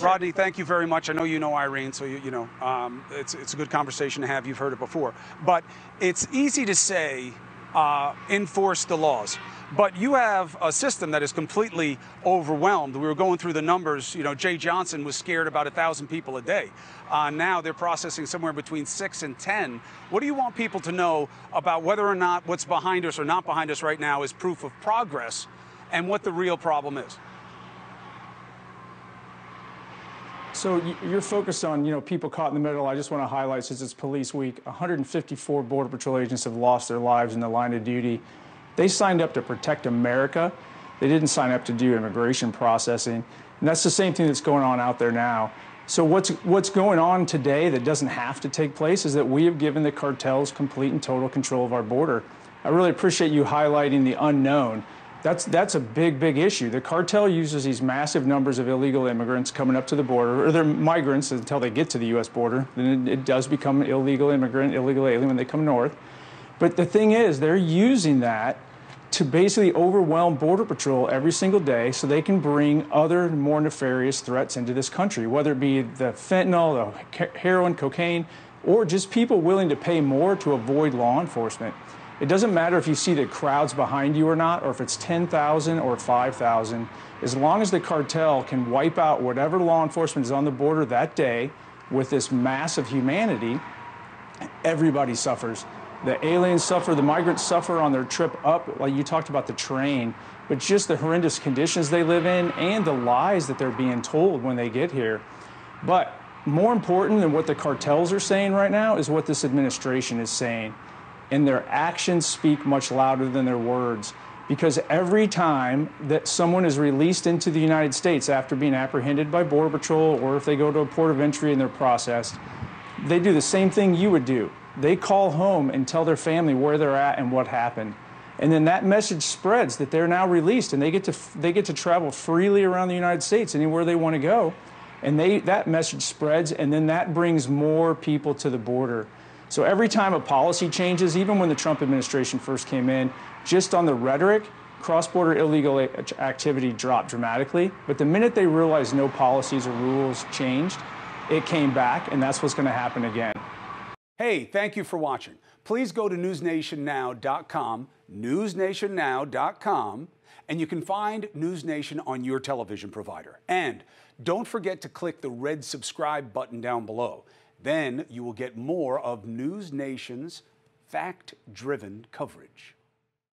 Rodney, thank you very much. I know you know Irene, so it's a good conversation to have. You've heard it before. But it's easy to say enforce the laws. But you have a system that is completely overwhelmed. We were going through the numbers. Jay Johnson was scared about 1,000 people a day. Now they're processing somewhere between 6 and 10. What do you want people to know about whether or not what's behind us or not behind us right now is proof of progress and what the real problem is? So you're focused on, people caught in the middle. I just want to highlight, since it's Police Week, 154 Border Patrol agents have lost their lives in the line of duty. They signed up to protect America. They didn't sign up to do immigration processing. And that's the same thing that's going on out there now. So what's going on today that doesn't have to take place is that we have given the cartels complete and total control of our border. I really appreciate you highlighting the unknown. That's a big, big issue. The cartel uses these massive numbers of illegal immigrants coming up to the border, or they're migrants until they get to the U.S. border. Then it does become illegal immigrant, illegal alien when they come north. But the thing is, they're using that to basically overwhelm Border Patrol every single day so they can bring other more nefarious threats into this country, whether it be the fentanyl, the heroin, cocaine, or just people willing to pay more to avoid law enforcement. It doesn't matter if you see the crowds behind you or not, or if it's 10,000 or 5,000. As long as the cartel can wipe out whatever law enforcement is on the border that day with this massive humanity, everybody suffers. The aliens suffer, the migrants suffer on their trip up, like you talked about the train, but just the horrendous conditions they live in and the lies that they're being told when they get here. But more important than what the cartels are saying right now is what this administration is saying. And their actions speak much louder than their words. Because every time that someone is released into the United States after being apprehended by Border Patrol, or if they go to a port of entry and they're processed, they do the same thing you would do. They call home and tell their family where they're at and what happened. And then that message spreads that they're now released and they get to travel freely around the United States anywhere they want to go. And that message spreads, and then that brings more people to the border. So every time a policy changes, even when the Trump administration first came in, just on the rhetoric, cross-border illegal activity dropped dramatically. But the minute they realized no policies or rules changed, it came back, and that's what's going to happen again. Hey, thank you for watching. Please go to newsnationnow.com, newsnationnow.com, and you can find NewsNation on your television provider. And don't forget to click the red subscribe button down below. Then you will get more of NewsNation's fact-driven coverage.